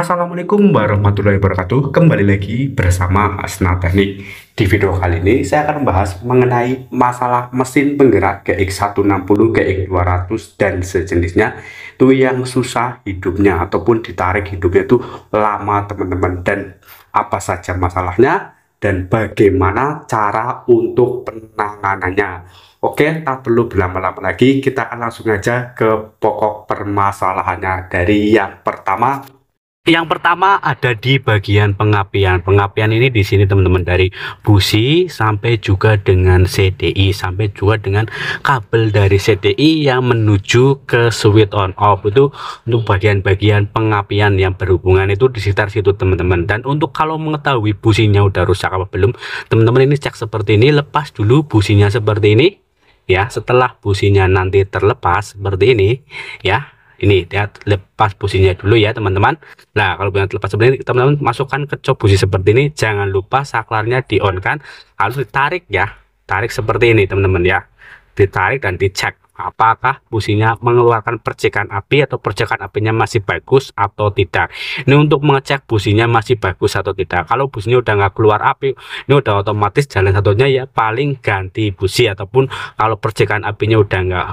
Assalamualaikum warahmatullahi wabarakatuh. Kembali lagi bersama Asna Teknik. Di video kali ini saya akan membahas mengenai masalah mesin penggerak GX160, GX200 dan sejenisnya itu yang susah hidupnya ataupun ditarik hidupnya itu lama teman-teman, dan apa saja masalahnya dan bagaimana cara untuk penanganannya. Oke, tak perlu berlama-lama lagi, kita akan langsung aja ke pokok permasalahannya. Dari yang pertama ada di bagian pengapian. Pengapian ini di sini teman-teman, dari busi sampai juga dengan CDI, sampai juga dengan kabel dari CDI yang menuju ke switch on off. Itu untuk bagian-bagian pengapian yang berhubungan itu di sekitar situ teman-teman. Dan untuk kalau mengetahui businya udah rusak apa belum, teman-teman ini cek seperti ini, lepas dulu businya seperti ini ya. Setelah businya nanti terlepas seperti ini ya, ini lihat, lepas businya dulu ya teman-teman. Nah, kalau belum terlepas seperti ini, teman-teman masukkan ke cok busi seperti ini. Jangan lupa saklarnya di on kan, harus ditarik ya, tarik seperti ini teman-teman ya, ditarik dan dicek apakah businya mengeluarkan percikan api atau percikan apinya masih bagus atau tidak. Ini untuk mengecek businya masih bagus atau tidak. Kalau businya udah nggak keluar api, ini udah otomatis jalan satunya ya paling ganti busi, ataupun kalau percikan apinya udah nggak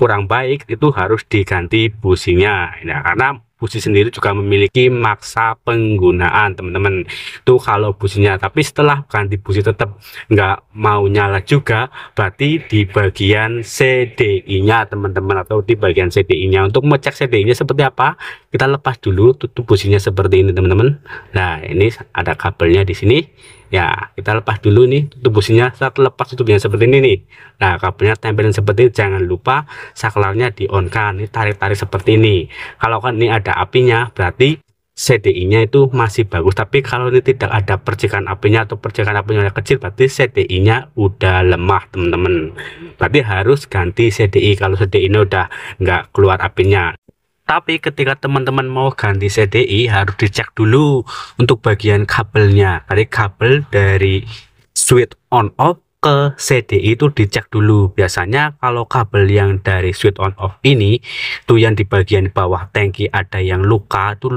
kurang baik itu harus diganti businya ya, karena busi sendiri juga memiliki masa penggunaan teman-teman. Itu kalau businya, tapi setelah ganti busi tetap nggak mau nyala juga, berarti di bagian CDI-nya teman-teman, atau di bagian CDI-nya. Untuk mengecek CDI-nya seperti apa, kita lepas dulu, tutup businya seperti ini teman-teman. Nah, ini ada kabelnya di sini ya, kita lepas dulu nih, tutup businya. Saat lepas tutupnya seperti ini nih, nah kabelnya tempelin seperti ini. Jangan lupa saklarnya di on kan, ini tarik-tarik seperti ini. Kalau kan ini ada apinya, berarti CDI-nya itu masih bagus. Tapi kalau ini tidak ada percikan apinya atau percikan apinya kecil, berarti CDI-nya udah lemah teman-teman. Berarti harus ganti CDI kalau CDI-nya udah nggak keluar apinya. Tapi ketika teman-teman mau ganti CDI, harus dicek dulu untuk bagian kabelnya. Dari kabel dari switch on off ke CDI itu dicek dulu. Biasanya kalau kabel yang dari switch on off ini tuh, yang di bagian bawah tangki ada yang luka, itu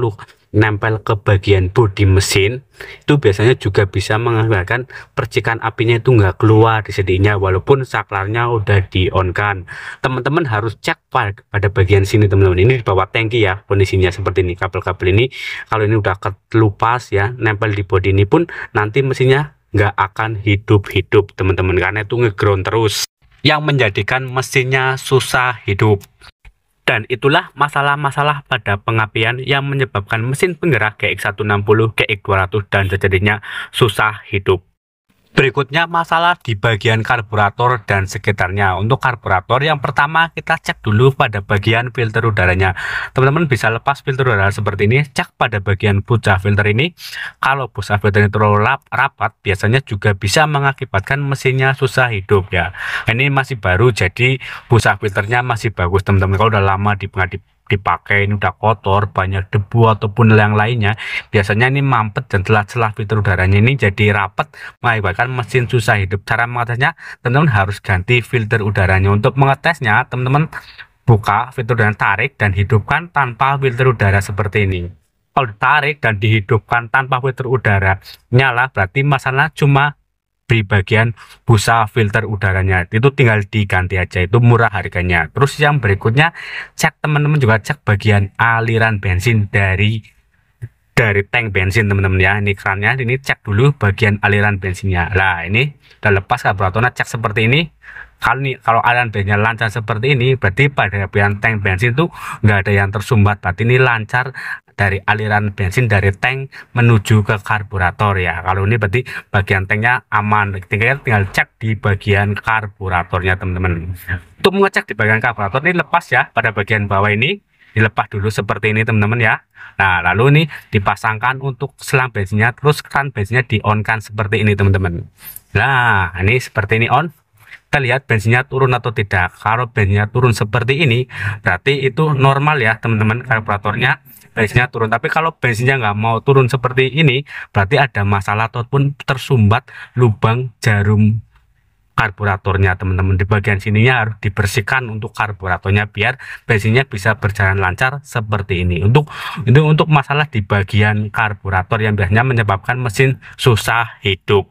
nempel ke bagian bodi mesin, itu biasanya juga bisa mengakibatkan percikan apinya itu nggak keluar di CDI-nya walaupun saklarnya udah di on kan. Teman-teman harus cek pada bagian sini teman-teman, ini di bawah tangki ya kondisinya seperti ini. Kabel-kabel ini kalau ini udah kelupas ya, nempel di bodi ini pun nanti mesinnya nggak akan hidup-hidup teman-teman, karena itu ngeground terus yang menjadikan mesinnya susah hidup. Dan itulah masalah-masalah pada pengapian yang menyebabkan mesin penggerak GX160, GX200 dan sejenisnya susah hidup. Berikutnya masalah di bagian karburator dan sekitarnya. Untuk karburator, yang pertama kita cek dulu pada bagian filter udaranya. Teman-teman bisa lepas filter udara seperti ini, cek pada bagian busa filter ini. Kalau busa filter ini terlalu rapat, biasanya juga bisa mengakibatkan mesinnya susah hidup ya. Ini masih baru, jadi busa filternya masih bagus teman-teman. Kalau udah lama dipakai, ini udah kotor, banyak debu ataupun yang lainnya, biasanya ini mampet dan celah-celah filter udaranya ini jadi rapat, mengakibatkan mesin susah hidup. Cara mengetesnya, teman-teman harus ganti filter udaranya. Untuk mengetesnya, teman-teman buka filter udara, tarik dan hidupkan tanpa filter udara seperti ini. Kalau ditarik dan dihidupkan tanpa filter udara nyala, berarti masalah cuma di bagian busa filter udaranya, itu tinggal diganti aja, itu murah harganya. Terus yang berikutnya, cek teman-teman juga cek bagian aliran bensin dari tank bensin teman-teman ya. Ini kerannya, ini cek dulu bagian aliran bensinnya. Nah, ini udah lepas karburatornya, cek seperti ini. Kalau aliran bensinnya lancar seperti ini, berarti pada bagian tank bensin itu nggak ada yang tersumbat, berarti ini lancar dari aliran bensin dari tank menuju ke karburator ya. Kalau ini berarti bagian tanknya aman, tinggal cek di bagian karburatornya teman-teman. Untuk mengecek di bagian karburator, ini lepas ya, pada bagian bawah ini dilepas dulu seperti ini teman-teman ya. Nah, lalu ini dipasangkan untuk selang bensinnya, terus keran bensinnya di on kan seperti ini teman-teman. Nah, ini seperti ini on. Kita lihat bensinnya turun atau tidak. Kalau bensinnya turun seperti ini, berarti itu normal ya teman-teman, karburatornya bensinnya turun. Tapi kalau bensinnya nggak mau turun seperti ini, berarti ada masalah ataupun tersumbat lubang jarum karburatornya teman-teman. Di bagian sininya harus dibersihkan untuk karburatornya biar bensinnya bisa berjalan lancar seperti ini. Untuk masalah di bagian karburator yang biasanya menyebabkan mesin susah hidup.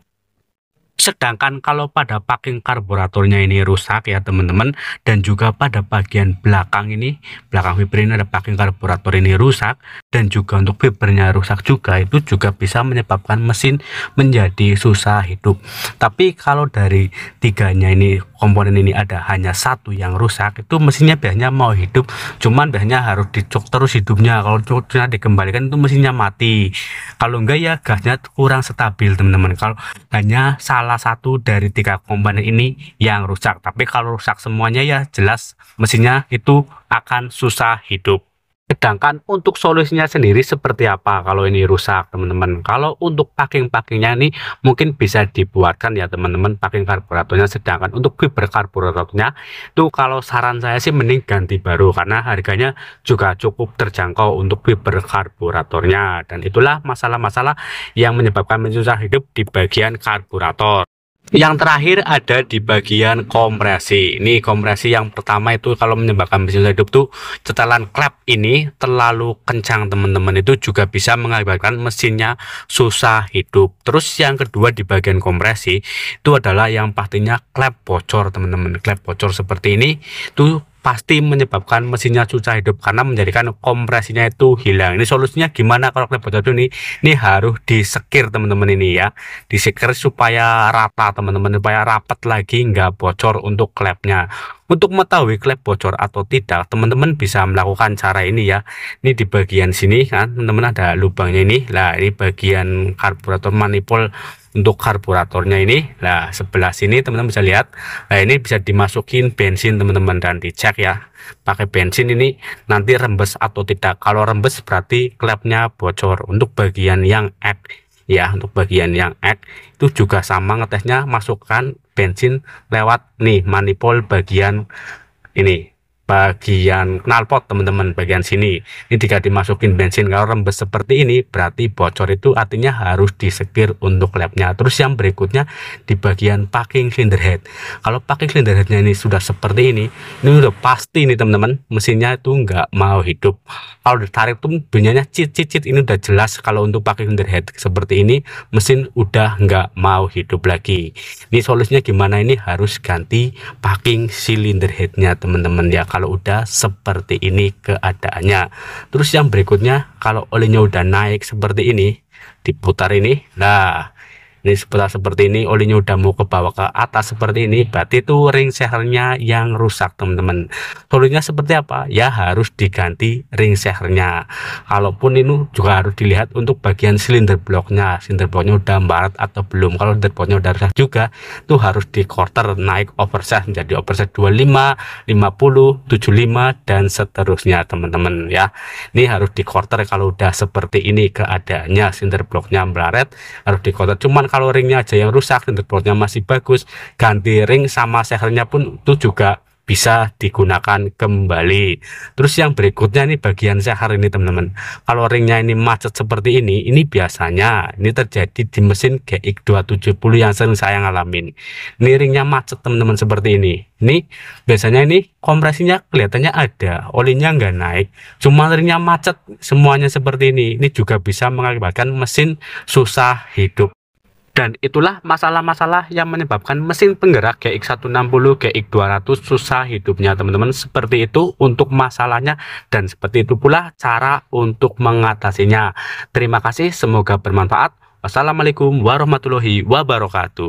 Sedangkan kalau pada packing karburatornya ini rusak ya teman-teman, dan juga pada bagian belakang ini, belakang fiber ini ada packing karburator ini rusak, dan juga untuk fibernya rusak juga, itu juga bisa menyebabkan mesin menjadi susah hidup. Tapi kalau dari tiganya ini, komponen ini ada hanya satu yang rusak, itu mesinnya biasanya mau hidup, cuman biasanya harus dicok terus hidupnya. Kalau coknya dikembalikan itu mesinnya mati. Kalau enggak ya gasnya kurang stabil teman-teman. Kalau hanya salah satu dari 3 komponen ini yang rusak, tapi kalau rusak semuanya ya jelas mesinnya itu akan susah hidup. Sedangkan untuk solusinya sendiri seperti apa kalau ini rusak teman-teman? Kalau untuk packing-packingnya ini mungkin bisa dibuatkan ya teman-teman, packing karburatornya. Sedangkan untuk fiber karburatornya itu kalau saran saya sih mending ganti baru, karena harganya juga cukup terjangkau untuk fiber karburatornya. Dan itulah masalah-masalah yang menyebabkan mesin susah hidup di bagian karburator. Yang terakhir ada di bagian kompresi. Ini kompresi yang pertama itu kalau menyebabkan mesin hidup tuh setelan klep ini terlalu kencang teman-teman, itu juga bisa mengakibatkan mesinnya susah hidup. Terus yang kedua di bagian kompresi itu adalah yang pastinya klep bocor teman-teman. Klep bocor seperti ini tuh pasti menyebabkan mesinnya susah hidup karena menjadikan kompresinya itu hilang. Ini solusinya gimana kalau klep bocor ini? Ini harus disekir teman-teman ini ya, disekir supaya rata teman-teman, supaya rapat lagi, nggak bocor untuk klepnya. Untuk mengetahui klep bocor atau tidak, teman-teman bisa melakukan cara ini ya. Ini di bagian sini kan teman-teman ada lubangnya ini. Nah ini bagian karburator manifold untuk karburatornya ini. Nah sebelah sini teman-teman bisa lihat. Nah ini bisa dimasukin bensin teman-teman dan dicek ya pakai bensin ini nanti rembes atau tidak. Kalau rembes berarti klepnya bocor. Untuk bagian yang X ya, untuk bagian yang X itu juga sama ngetesnya, masukkan bensin lewat nih manifold bagian ini, bagian knalpot teman-teman, bagian sini. Ini jika dimasukin bensin kalau rembes seperti ini berarti bocor, itu artinya harus disekir untuk klepnya. Terus yang berikutnya di bagian packing cylinder head. Kalau packing cylinder headnya ini sudah seperti ini udah pasti nih teman-teman mesinnya itu nggak mau hidup. Kalau ditarik tuh bunyinya cit-cit, ini udah jelas kalau untuk packing cylinder head seperti ini mesin udah nggak mau hidup lagi. Ini solusinya gimana? Ini harus ganti packing cylinder headnya teman-teman ya kalau udah seperti ini keadaannya. Terus yang berikutnya kalau olinya udah naik seperti ini, diputar ini, nah ini seperti ini, olinya udah mau ke bawah ke atas seperti ini, berarti itu ring sehernya yang rusak teman-teman. Solusinya seperti apa? Ya harus diganti ring sehernya. Kalaupun ini juga harus dilihat untuk bagian silinder bloknya udah barat atau belum. Kalau silinder bloknya udah rusak juga, itu harus di quarter, naik oversize menjadi oversize 25, 50, 75 dan seterusnya teman-teman ya. Ini harus di quarter kalau udah seperti ini keadaannya, silinder bloknya baret harus di quarter. Cuman kalau ringnya aja yang rusak, slinderboardnya masih bagus, ganti ring sama sehernya pun itu juga bisa digunakan kembali. Terus yang berikutnya nih bagian seher ini teman-teman, kalau ringnya ini macet seperti ini biasanya ini terjadi di mesin GX270 yang sering saya ngalamin. Ini ringnya macet teman-teman seperti ini. Ini biasanya ini kompresinya kelihatannya ada, olinya nggak naik, cuma ringnya macet semuanya seperti ini. Ini juga bisa mengakibatkan mesin susah hidup. Dan itulah masalah-masalah yang menyebabkan mesin penggerak GX160, GX200 susah hidupnya teman-teman. Seperti itu untuk masalahnya, dan seperti itu pula cara untuk mengatasinya. Terima kasih, semoga bermanfaat. Wassalamualaikum warahmatullahi wabarakatuh.